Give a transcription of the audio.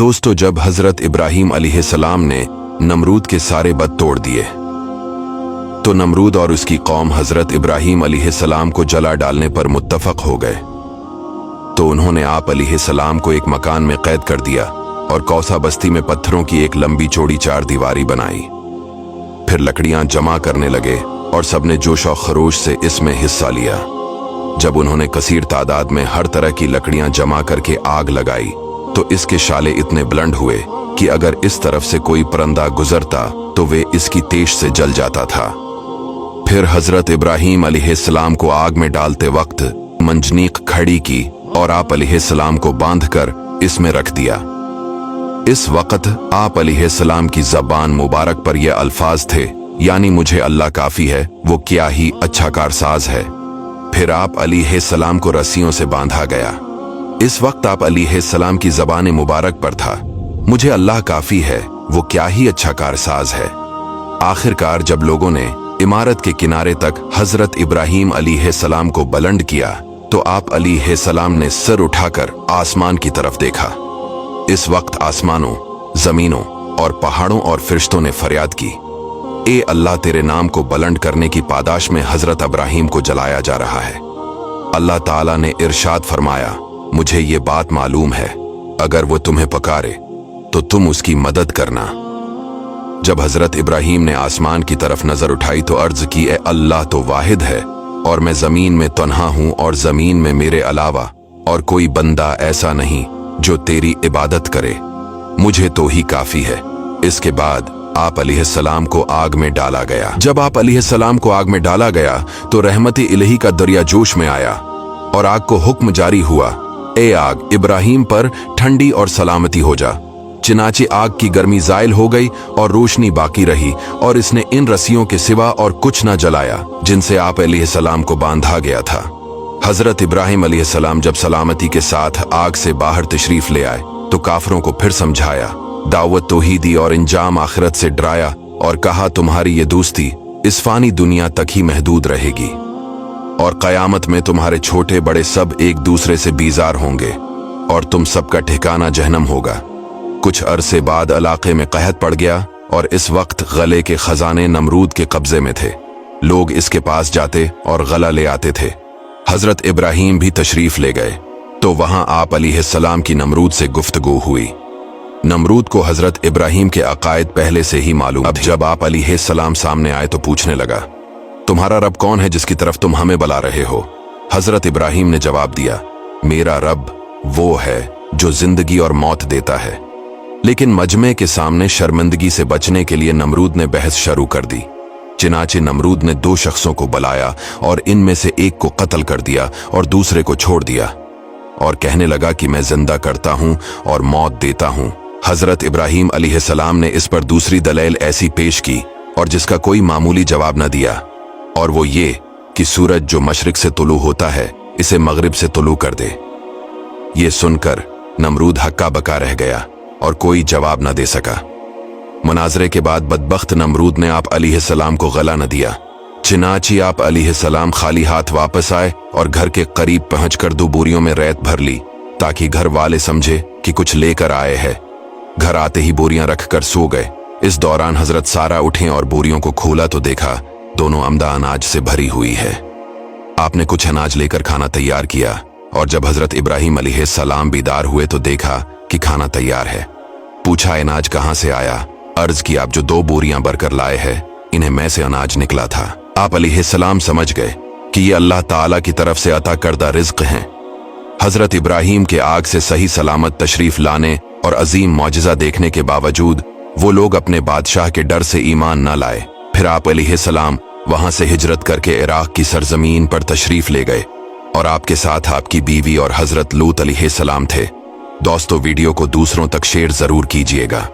दोस्तों, जब हजरत इब्राहीम अलैहिस्सलाम ने नमरूद के सारे बत तोड़ दिए तो नमरूद और उसकी कौम हजरत इब्राहीम अलैहिस्सलाम को जला डालने पर मुत्तफक हो गए। तो उन्होंने आप अलैहिस्सलाम को एक मकान में कैद कर दिया और कौसा बस्ती में पत्थरों की एक लंबी चौड़ी चार दीवारी बनाई। फिर लकड़ियां जमा करने लगे और सबने जोश और खरोश से इसमें हिस्सा लिया। जब उन्होंने कसीर तादाद में हर तरह की लकड़ियां जमा करके आग लगाई तो इसके शाले इतने बुलंद हुए कि अगर इस तरफ से कोई परिंदा गुजरता तो वे इसकी तेज से जल जाता था। फिर हजरत इब्राहीम अलैहिस्सलाम को आग में डालते वक्त मंजनीक खड़ी की और आप अलैहिस्सलाम को बांधकर इसमें रख दिया। इस वक्त आप अलैहिस्सलाम की ज़बान मुबारक पर यह अल्फाज थे, यानी मुझे अल्लाह काफी है, वो क्या ही अच्छा कारसाज है। फिर आप अलैहिस्सलाम को रस्सियों से बांधा गया। इस वक्त आप अलैहिस्सलाम की ज़बान मुबारक पर था, मुझे अल्लाह काफी है, वो क्या ही अच्छा कारसाज है। आखिरकार जब लोगों ने इमारत के किनारे तक हजरत इब्राहीम अलैहिस्सलाम को बुलंद किया तो आप अलैहिस्सलाम ने सर उठाकर आसमान की तरफ देखा। इस वक्त आसमानों, जमीनों और पहाड़ों और फरिश्तों ने फरियाद की, ए अल्लाह, तेरे नाम को बुलंद करने की पादाश में हजरत इब्राहीम को जलाया जा रहा है। अल्लाह ताला ने इरशाद फरमाया, मुझे ये बात मालूम है, अगर वो तुम्हें पकारे तो तुम उसकी मदद करना। जब हजरत इब्राहीम ने आसमान की तरफ नजर उठाई तो अर्ज की, ए अल्लाह तो वाहिद है और मैं जमीन में तन्हा हूं और जमीन में मेरे अलावा और कोई बंदा ऐसा नहीं जो तेरी इबादत करे, मुझे तो ही काफी है। इसके बाद आप अलैहिस्सलाम को आग में डाला गया। जब आप अलैहिस्सलाम को आग में डाला गया तो रहमत इलाही का दरिया जोश में आया और आग को हुक्म जारी हुआ, ए आग, इब्राहीम पर ठंडी और सलामती हो जा। चिनाचे आग की गर्मी जायल हो गई और रोशनी बाकी रही और इसने इन रस्सियों के सिवा और कुछ न जलाया जिनसे आप अलैहिस्सलाम को बांधा गया था। हजरत इब्राहीम अलैहिस्सलाम जब सलामती के साथ आग से बाहर तशरीफ ले आए तो काफरों को फिर समझाया, दावत तौहीदी और इंजाम आखिरत से डराया और कहा, तुम्हारी ये दोस्ती इस फानी दुनिया तक ही महदूद रहेगी और कयामत में तुम्हारे छोटे बड़े सब एक दूसरे से बीजार होंगे और तुम सबका ठिकाना जहन्नम होगा। कुछ अरसे बाद इलाके में कहत पड़ गया और इस वक्त गले के खजाने नमरूद के कब्जे में थे। लोग इसके पास जाते और गला ले आते थे। हजरत इब्राहीम भी तशरीफ ले गए तो वहां आप अलैहिस्सलाम की नमरूद से गुफ्तगू हुई। नमरूद को हजरत इब्राहीम के अकायद पहले से ही मालूम। अब जब आप अलैहिस्सलाम सामने आए तो पूछने लगा, तुम्हारा रब कौन है जिसकी तरफ तुम हमें बुला रहे हो? हजरत इब्राहीम ने जवाब दिया, मेरा रब वो है जो जिंदगी और मौत देता है। लेकिन मजमे के सामने शर्मिंदगी से बचने के लिए नमरूद ने बहस शुरू कर दी। चिनाचे नमरूद ने दो शख्सों को बुलाया और इनमें से एक को कत्ल कर दिया और दूसरे को छोड़ दिया और कहने लगा कि मैं जिंदा करता हूं और मौत देता हूं। हजरत इब्राहीम अलैहिस्सलाम ने इस पर दूसरी दलील ऐसी पेश की और जिसका कोई मामूली जवाब न दिया, और वो ये कि सूरज जो मशरिक से तुलू होता है इसे मगरिब से तुलू कर दे। ये सुनकर नमरूद हक्का बका रह गया और कोई जवाब न दे सका। मुनाजरे के बाद बदबख्त नमरूद ने आप अलैहिस्सलाम को गला न दिया। चिनाची आप अलैहिस्सलाम खाली हाथ वापस आए और घर के करीब पहुंचकर 2 बोरियों में रेत भर ली ताकि घर वाले समझे कि कुछ लेकर आए हैं। घर आते ही बोरियां रखकर सो गए। इस दौरान हजरत सारा उठे और बोरियों को खोला तो देखा दोनों अमदा अनाज से भरी हुई है। आपने कुछ अनाज लेकर खाना तैयार किया और जब हजरत इब्राहीम अलैहिस्सलाम बीदार हुए तो देखा कि खाना तैयार है। पूछा, अनाज कहां से आया? अर्ज की, आप जो 2 बोरियां भरकर लाए हैं इन्हें मैं से अनाज निकला था। आप अलैहिस्सलाम समझ गए कि ये अल्लाह ताला की तरफ से अता करदा रिज्क हैं। हजरत इब्राहीम के आग से सही सलामत तशरीफ लाने और अजीम मौजज़ा देखने के बावजूद वो लोग अपने बादशाह के डर से ईमान न लाए। फिर आप अलैहिस्सलाम वहां से हिजरत करके इराक की सरजमीन पर तशरीफ ले गए और आपके साथ आपकी बीवी और हजरत लूत अलैहिस्सलाम थे। दोस्तों, वीडियो को दूसरों तक शेयर जरूर कीजिएगा।